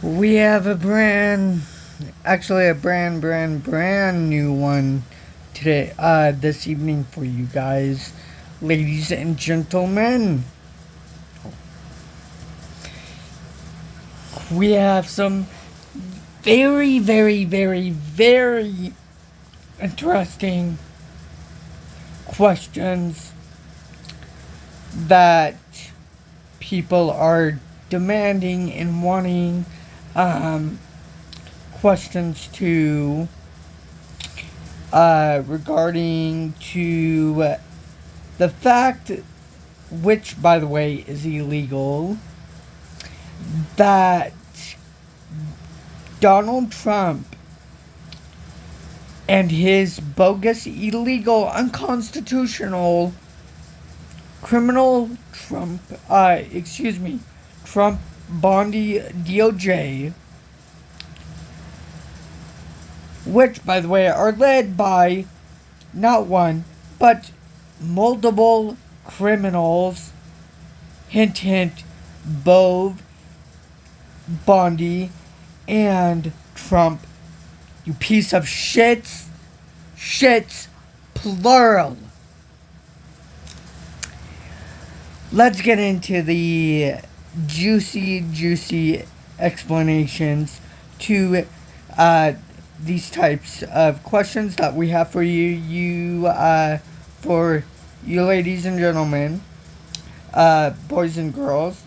We have a brand new one today, this evening for you guys, ladies and gentlemen. We have some very, very, very, very interesting questions that people are demanding and wanting questions to regarding to the fact, which by the way is illegal, that Donald Trump and his bogus, illegal, unconstitutional, criminal Trump Bondi DoJ, which, by the way, are led by not one, but multiple criminals. Hint, hint, Bove, Bondi, and Trump. You piece of shits. Shits, plural. Let's get into the juicy explanations to these types of questions that we have for you ladies and gentlemen, boys and girls,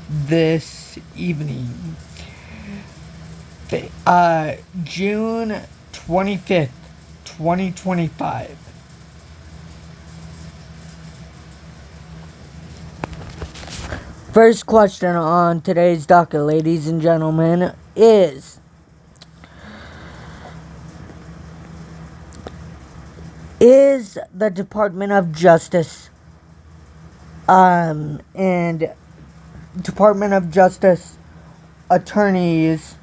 this evening. June 25th, 2025. First question on today's docket, ladies and gentlemen, is the Department of Justice and Department of Justice attorneys,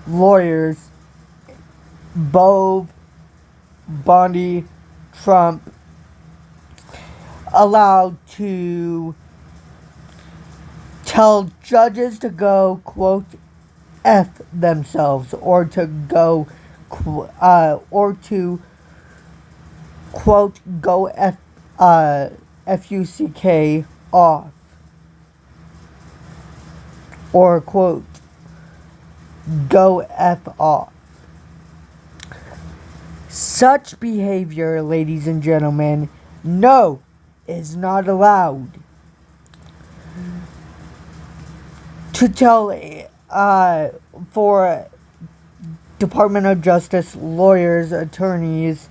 lawyers, Bove, Bondi, Trump, allowed to tell judges to go, quote, F themselves, or to go, or to, quote, go F-U-C-K off, or, quote, go F off. Such behavior, ladies and gentlemen, no, is not allowed. To tell, for Department of Justice lawyers, attorneys,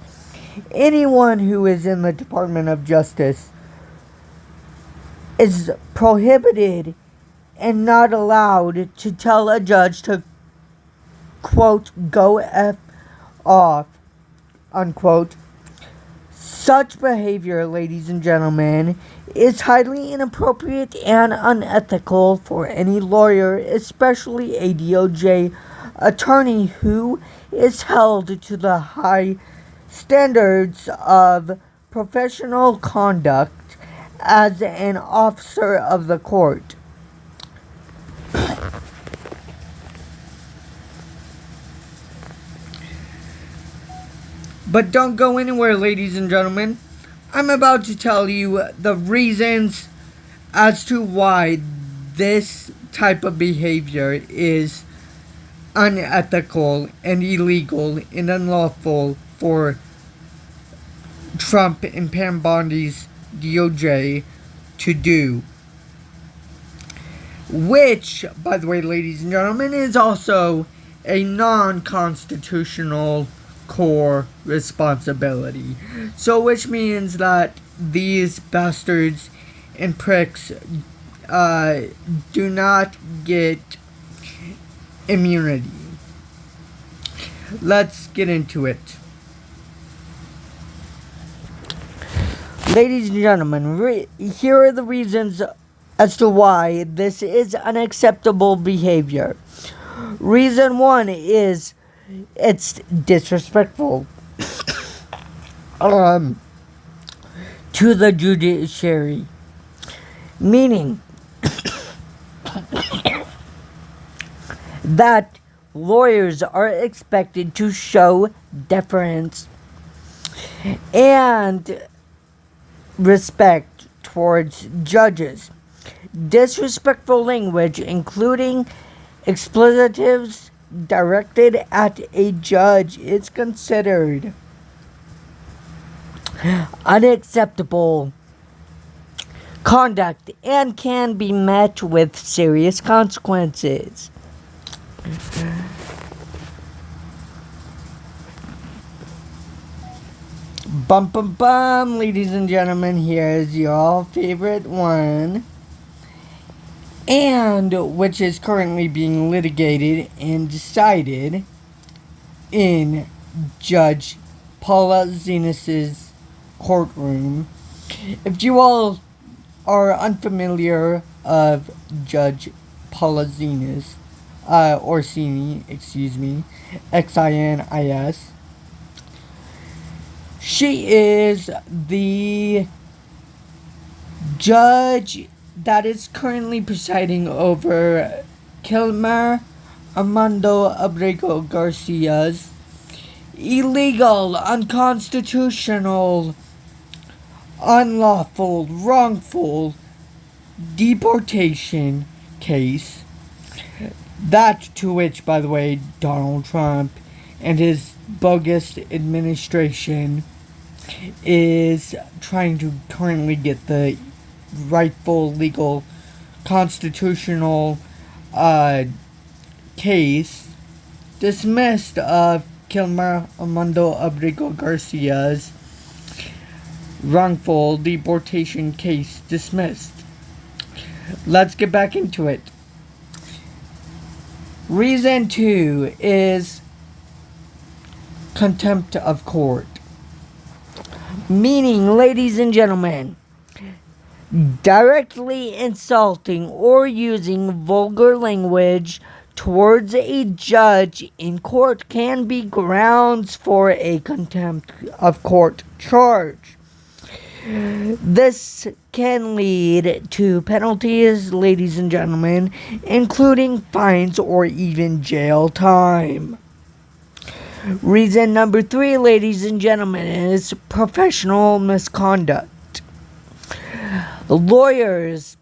anyone who is in the Department of Justice is prohibited and not allowed to tell a judge to, quote, go F off, unquote. Such behavior, ladies and gentlemen, is highly inappropriate and unethical for any lawyer, especially a DOJ attorney who is held to the high standards of professional conduct as an officer of the court. But don't go anywhere, ladies and gentlemen. I'm about to tell you the reasons as to why this type of behavior is unethical and illegal and unlawful for Trump and Pam Bondi's DOJ to do. Which, by the way, ladies and gentlemen, is also a non-constitutional core responsibility. So, which means that these bastards and pricks do not get immunity. Let's get into it. Ladies and gentlemen, here are the reasons as to why this is unacceptable behavior. Reason one is it's disrespectful to the judiciary. Meaning, that lawyers are expected to show deference and respect towards judges. Disrespectful language, including expletives directed at a judge, is considered unacceptable conduct and can be met with serious consequences. Bum bum bum, ladies and gentlemen, here's your favorite one, and which is currently being litigated and decided in Judge Paula Zenas' courtroom. If you all are unfamiliar of Judge Paula Zenas, Orsini, Xinis, she is the judge that is currently presiding over Kilmer Armando Abrego Garcia's illegal, unconstitutional, unlawful, wrongful deportation case. That to which, by the way, Donald Trump and his bogus administration is trying to currently get the rightful, legal, constitutional case dismissed of Kilmer Armando Abrego Garcia's wrongful deportation case dismissed. Let's get back into it. Reason 2 is contempt of court. Meaning, ladies and gentlemen, directly insulting or using vulgar language towards a judge in court can be grounds for a contempt of court charge. This can lead to penalties, ladies and gentlemen, including fines or even jail time. Reason number 3, ladies and gentlemen, is professional misconduct. Lawyers,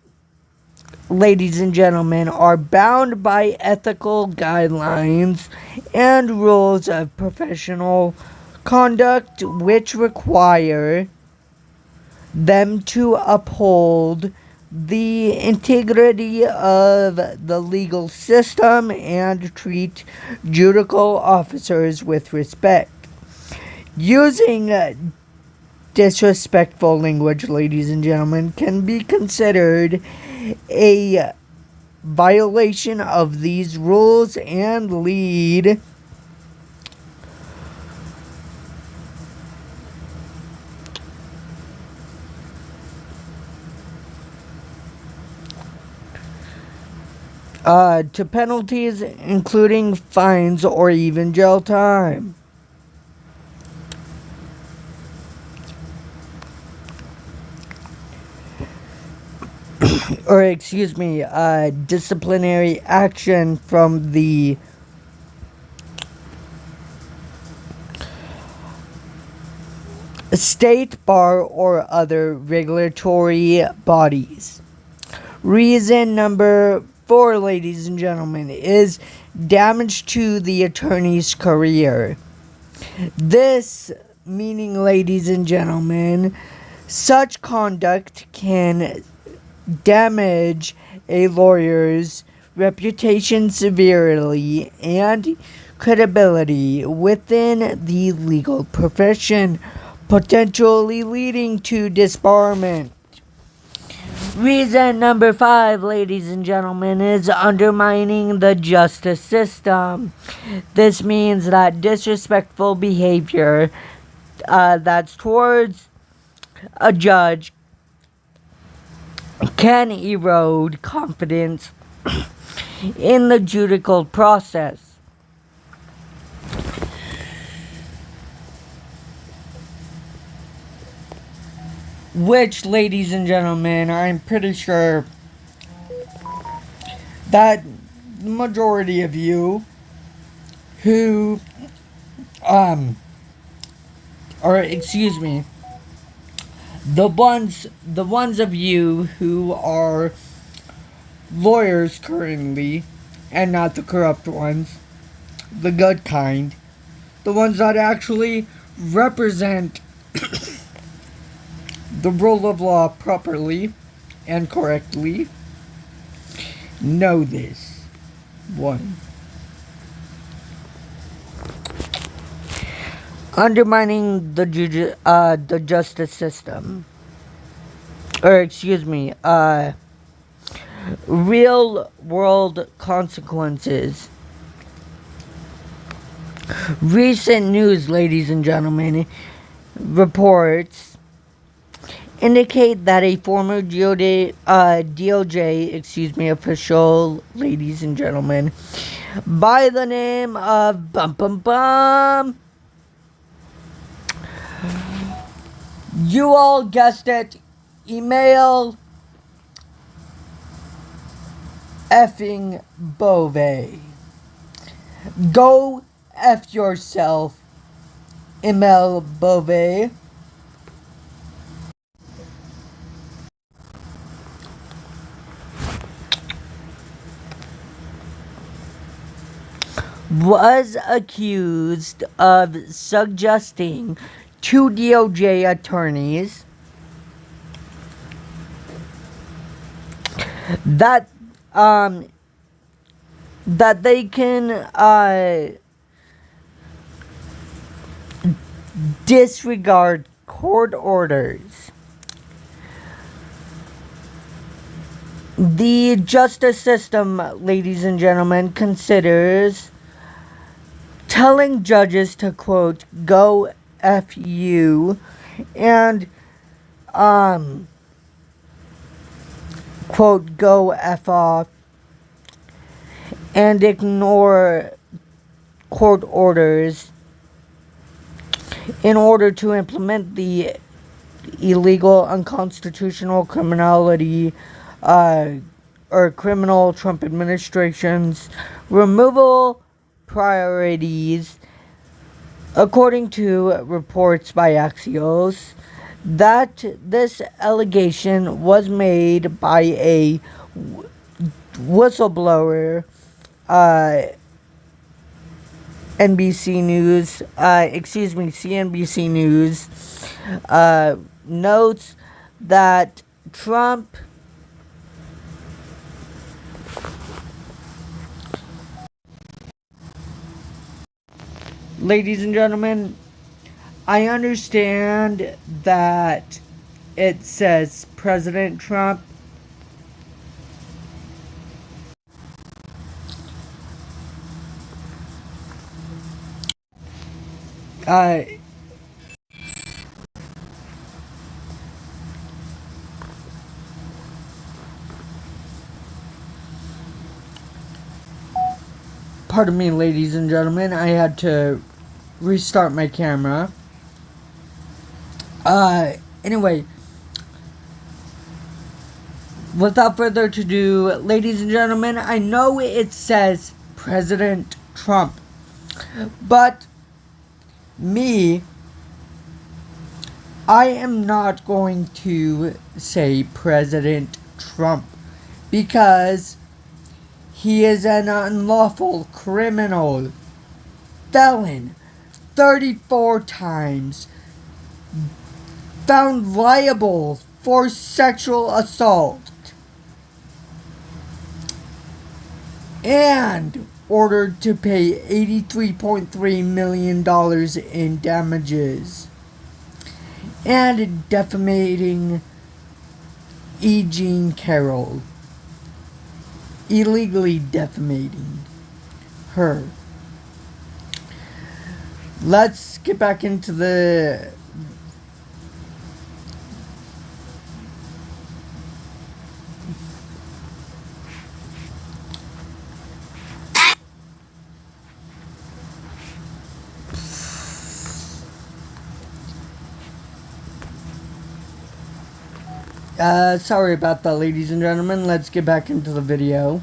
ladies and gentlemen, are bound by ethical guidelines and rules of professional conduct which require them to uphold the integrity of the legal system and treat judicial officers with respect. Using disrespectful language, ladies and gentlemen, can be considered a violation of these rules and lead to penalties, including fines or even jail time. Disciplinary action from the state bar or other regulatory bodies. Reason number 4, ladies and gentlemen, is damage to the attorney's career. This meaning, ladies and gentlemen, such conduct can damage a lawyer's reputation severely and credibility within the legal profession, potentially leading to disbarment. Reason number 5, ladies and gentlemen, is undermining the justice system. This means that disrespectful behavior that's towards a judge can erode confidence in the judicial process. Which, ladies and gentlemen, I'm pretty sure that majority of you who, or excuse me, the ones of you who are lawyers currently, and not the corrupt ones, the good kind, the ones that actually represent the rule of law properly and correctly, know this. One, undermining the justice system, or excuse me, real world consequences. Recent news, ladies and gentlemen, reports indicate that a former DOJ official, ladies and gentlemen, by the name of you all guessed it, email effing Bove. Go F yourself, Emil Bove. Was accused of suggesting to DOJ attorneys that that they can disregard court orders. The justice system, ladies and gentlemen, considers telling judges to, quote, go F you, and quote, go F off, and ignore court orders in order to implement the illegal, unconstitutional criminality or criminal Trump administration's removal priorities. According to reports by Axios, that this allegation was made by a whistleblower, CNBC News, notes that Trump ladies and gentlemen, I understand that it says President Trump. Pardon me, ladies and gentlemen, I had to restart my camera. Anyway, without further ado, ladies and gentlemen, I know it says President Trump, but I am not going to say President Trump because he is an unlawful criminal felon 34 times, found liable for sexual assault, and ordered to pay $83.3 million in damages, and defamating E. Jean Carroll, illegally defamating her. Let's get back into the sorry about that, ladies and gentlemen. Let's get back into the video.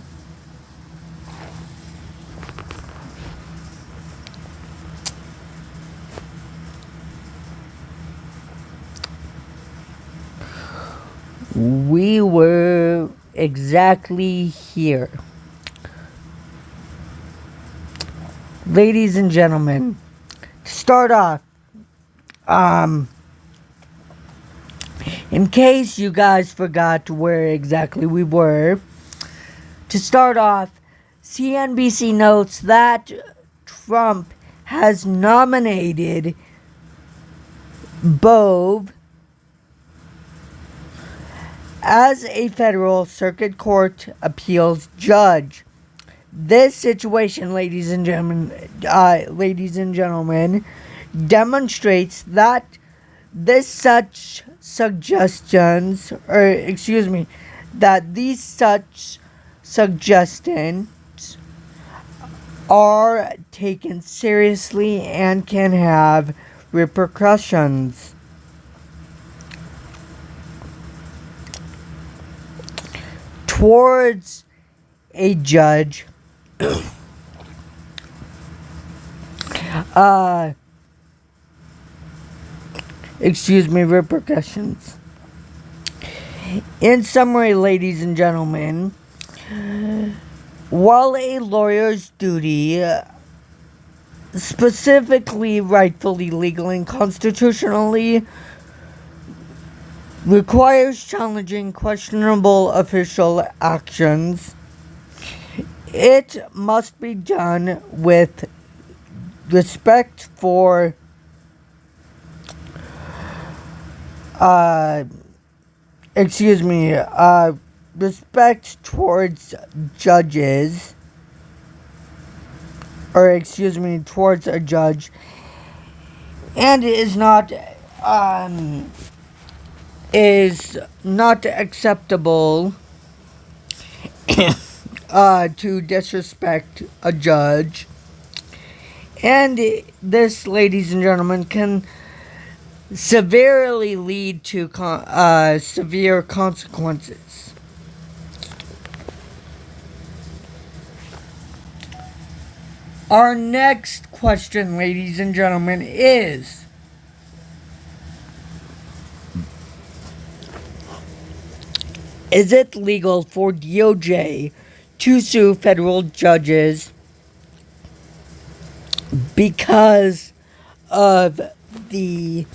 we were exactly here. Ladies and gentlemen, to start off, in case you guys forgot where exactly we were, to start off, CNBC notes that Trump has nominated Bove as a federal circuit court appeals judge. This situation, ladies and gentlemen, demonstrates that these such suggestions are taken seriously and can have repercussions. Towards a judge, repercussions. In summary, ladies and gentlemen, while a lawyer's duty, specifically rightfully, legally, and constitutionally, requires challenging questionable official actions, it must be done with respect for respect towards judges, towards a judge, and is not acceptable to disrespect a judge. And this, ladies and gentlemen, can severely lead to severe consequences. Our next question, ladies and gentlemen, is: is it legal for DoJ to sue federal judges because of the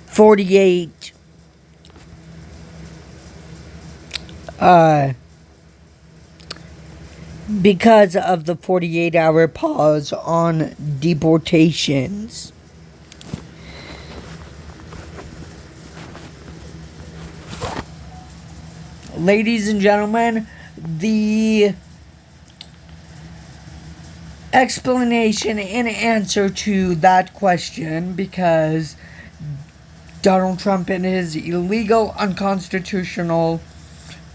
48 48-hour pause on deportations? Ladies and gentlemen, the explanation and answer to that question, because Donald Trump and his illegal, unconstitutional,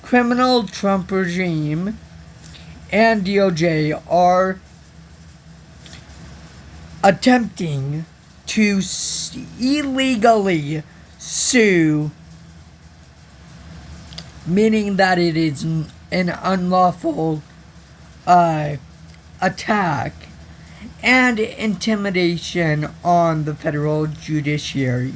criminal Trump regime and DOJ are attempting to illegally sue, meaning that it is an unlawful attack and intimidation on the federal judiciary.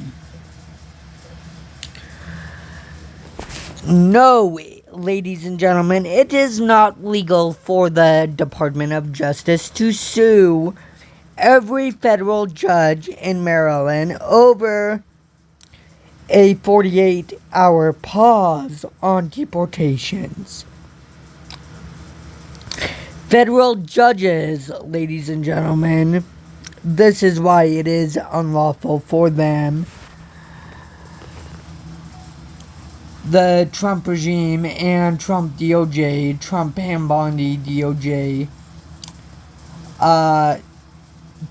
No, ladies and gentlemen, it is not legal for the Department of Justice to sue every federal judge in Maryland over a 48-hour pause on deportations. Federal judges, ladies and gentlemen, this is why it is unlawful for them, the Trump regime and Trump DOJ, Trump Ham-Bondi DOJ,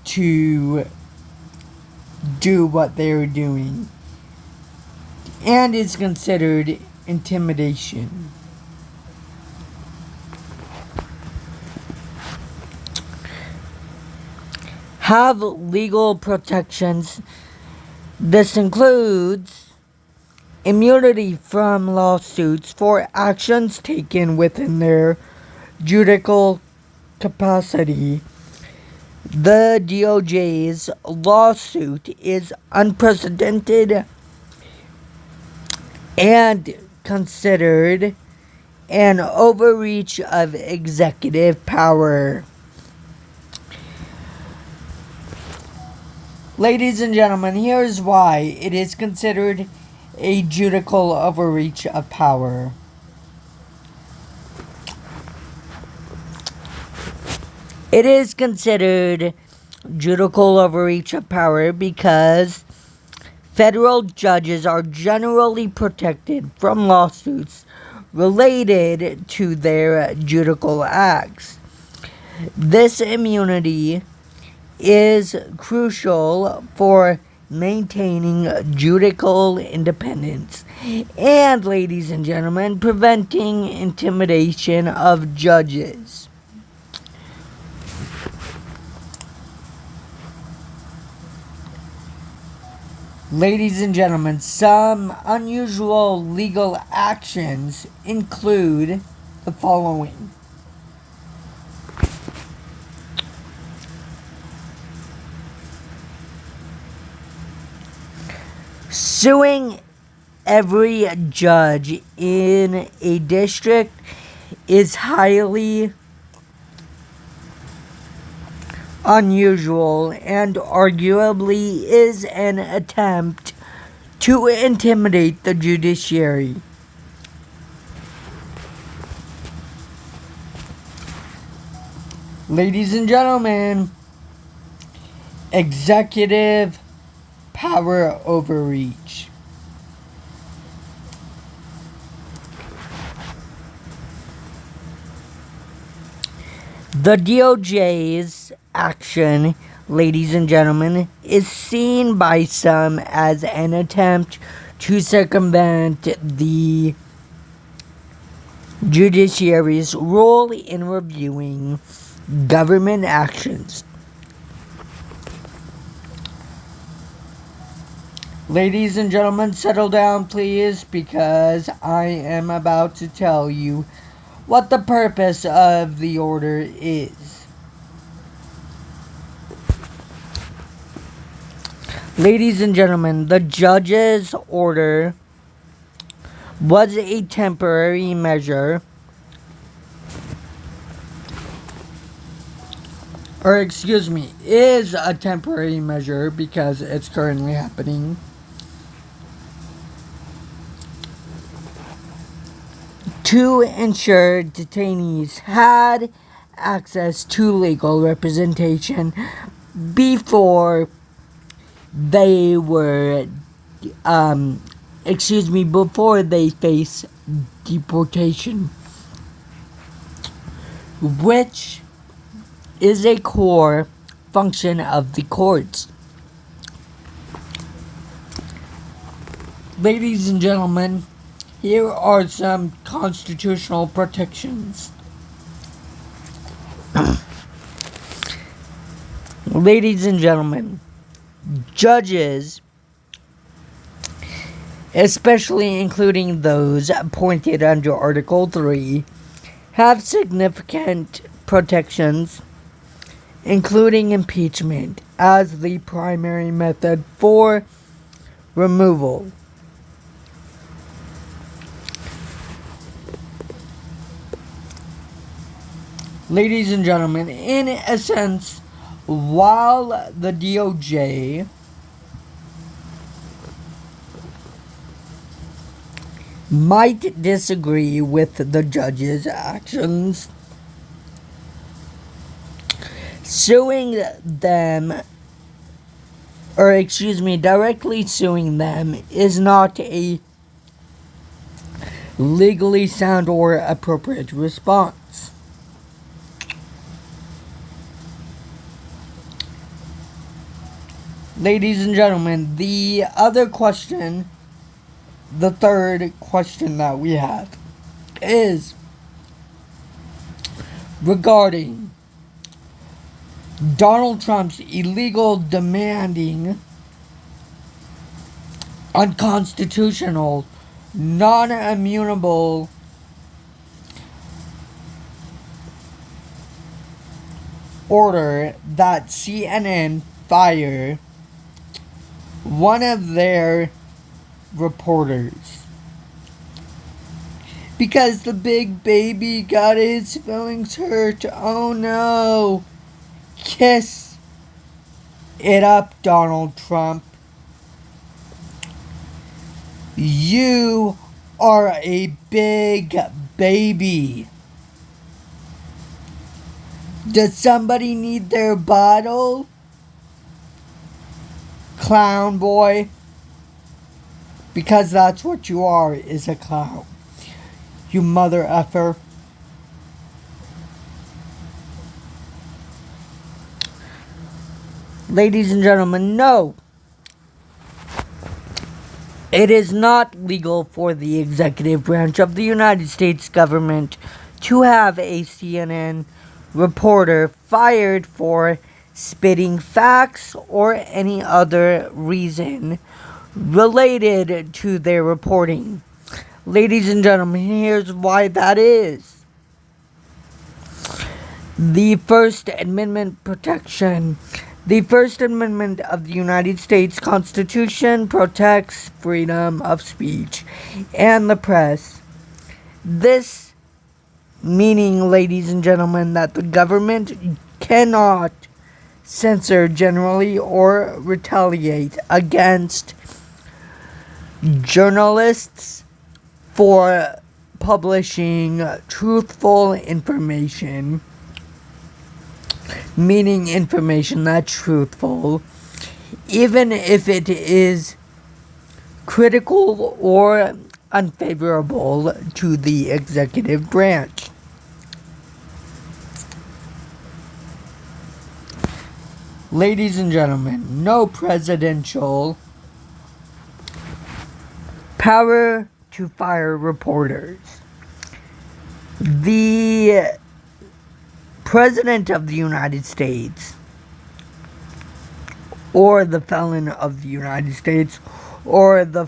to do what they're doing. And it's considered intimidation. Have legal protections. This includes immunity from lawsuits for actions taken within their judicial capacity. The DOJ's lawsuit is unprecedented and considered an overreach of executive power. Ladies and gentlemen, here's why it is considered a judicial overreach of power. It is considered judicial overreach of power because federal judges are generally protected from lawsuits related to their judicial acts. This immunity is crucial for maintaining judicial independence and, ladies and gentlemen, preventing intimidation of judges. Ladies and gentlemen, some unusual legal actions include the following. Suing every judge in a district is highly unusual and arguably is an attempt to intimidate the judiciary. Ladies and gentlemen, executive power overreach. The DoJ's action, ladies and gentlemen, is seen by some as an attempt to circumvent the judiciary's role in reviewing government actions. Ladies and gentlemen, settle down please, because I am about to tell you what the purpose of the order is. Ladies and gentlemen, the judge's order was a temporary measure, is a temporary measure because it's currently happening, to ensure detainees had access to legal representation before they were, before they face deportation, which is a core function of the courts. Ladies and gentlemen, here are some constitutional protections. Ladies and gentlemen, judges, especially including those appointed under Article 3, have significant protections, including impeachment as the primary method for removal. Ladies and gentlemen, in essence, while the DOJ might disagree with the judge's actions, directly suing them is not a legally sound or appropriate response. Ladies and gentlemen, the third question that we have is regarding Donald Trump's illegal, demanding, unconstitutional, non-immutable order that CNN fire one of their reporters. because the big baby got his feelings hurt. Oh no. Kiss it up, Donald Trump. You are a big baby. Does somebody need their bottle? Clown boy. Because that's what you are, is a clown. You mother effer. Ladies and gentlemen, no. It is not legal for the executive branch of the United States government to have a CNN reporter fired for spitting facts or any other reason related to their reporting. Ladies and gentlemen, here's why that is. The First Amendment protection. The First Amendment of the United States Constitution protects freedom of speech and the press. This meaning, ladies and gentlemen, that the government cannot censor generally or retaliate against journalists for publishing truthful information, meaning information that's truthful, even if it is critical or unfavorable to the executive branch. Ladies and gentlemen, no presidential power to fire reporters. The President of the United States, or the felon of the United States, or the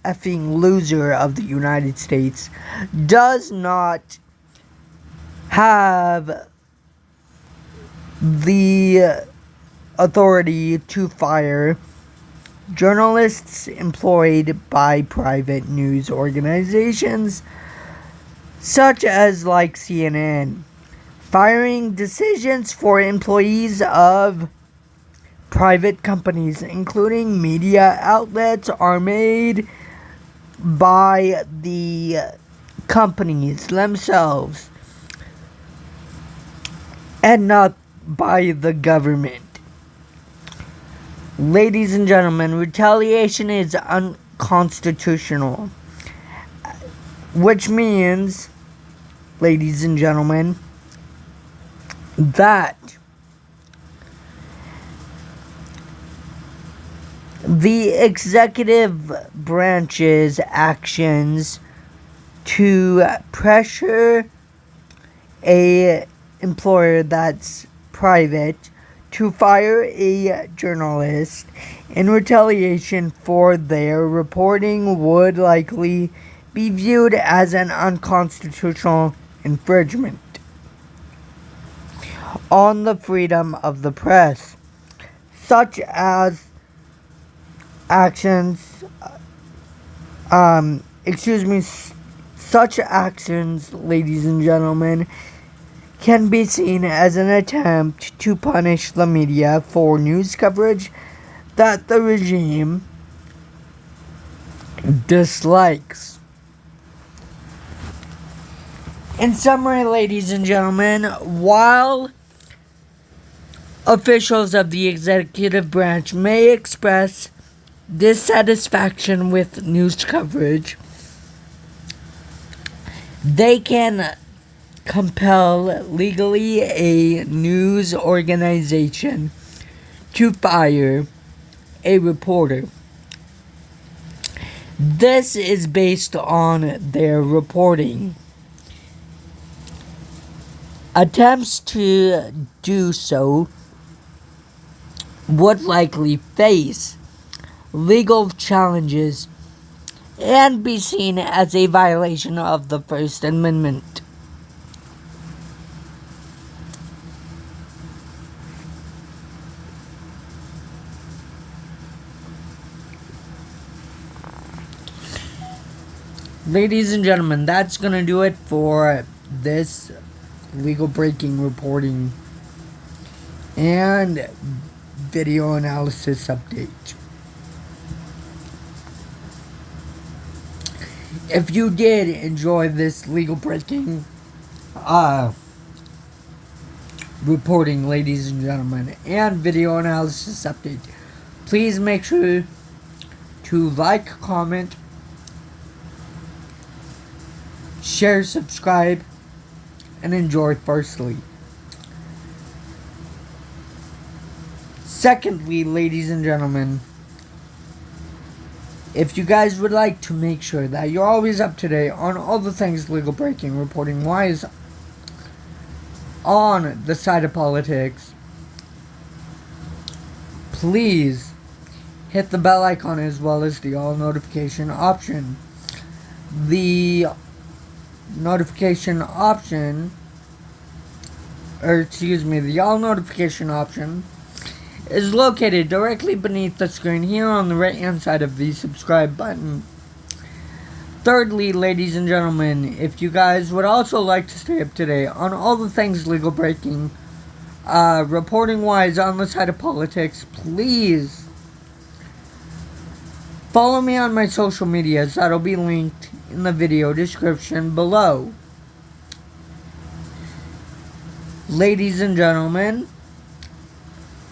effing loser of the United States, does not have the authority to fire journalists employed by private news organizations, such as like CNN. Firing decisions for employees of private companies, including media outlets, are made by the companies themselves and not by the government. Ladies and gentlemen, retaliation is unconstitutional, which means, ladies and gentlemen, that the executive branch's actions to pressure a employer that's private to fire a journalist in retaliation for their reporting would likely be viewed as an unconstitutional infringement on the freedom of the press. Such actions, ladies and gentlemen, can be seen as an attempt to punish the media for news coverage that the regime dislikes. In summary, ladies and gentlemen, while officials of the executive branch may express dissatisfaction with news coverage, they can compel legally a news organization to fire a reporter. This is based on their reporting. Attempts to do so would likely face legal challenges and be seen as a violation of the First Amendment. Ladies and gentlemen, that's going to do it for this legal breaking reporting and video analysis update. If you did enjoy this legal breaking reporting, ladies and gentlemen, and video analysis update, please make sure to like, comment, share, subscribe, and enjoy firstly. Secondly, ladies and gentlemen, if you guys would like to make sure that you're always up to date on all the things legal breaking, reporting wise on the side of politics, please hit the bell icon as well as the all notification option. The notification option, the all notification option is located directly beneath the screen here on the right hand side of the subscribe button. Thirdly, ladies and gentlemen, if you guys would also like to stay up to date on all the things legal breaking, reporting wise on the side of politics, please follow me on my social medias. That'll be linked in the video description below. Ladies and gentlemen,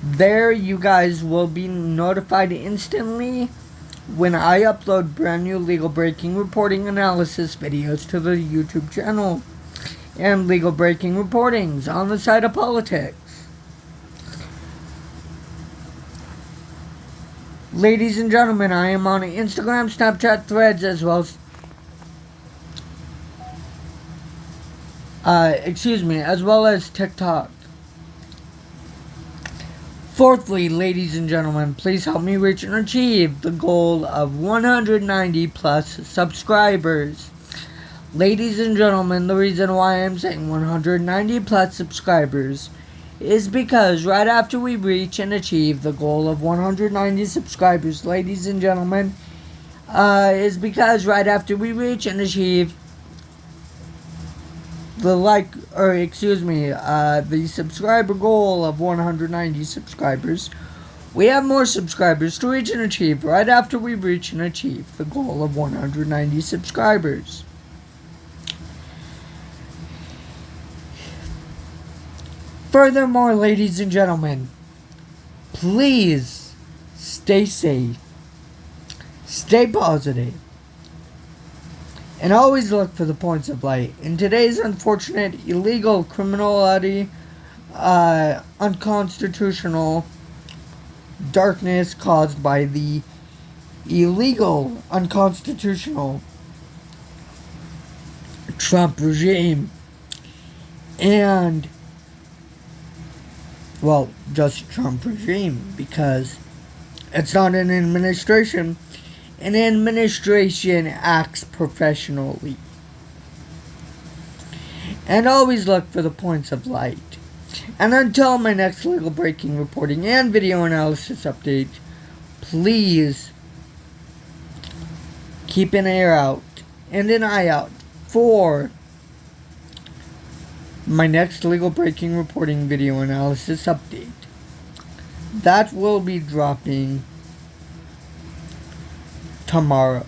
there you guys will be notified instantly when I upload brand new legal breaking reporting analysis videos to the YouTube channel and legal breaking reportings on the side of politics. Ladies and gentlemen, I am on Instagram, Snapchat, Threads, as well as TikTok. Fourthly, ladies and gentlemen, please help me reach and achieve the goal of 190 plus subscribers. Ladies and gentlemen, the reason why I'm saying 190 plus subscribers is because right after we reach and achieve the goal of 190 subscribers, ladies and gentlemen, the subscriber goal of 190 subscribers, we have more subscribers to reach and achieve right after we reach and achieve the goal of 190 subscribers. Furthermore, ladies and gentlemen, please stay safe, stay positive, and always look for the points of light. In today's unfortunate illegal criminality, unconstitutional darkness caused by the illegal, unconstitutional Trump regime, and, well, just Trump regime, because it's not an administration. An administration acts professionally. And always look for the points of light. And until my next legal breaking reporting and video analysis update, please keep an eye out for my next legal breaking reporting video analysis update. That will be dropping tomorrow.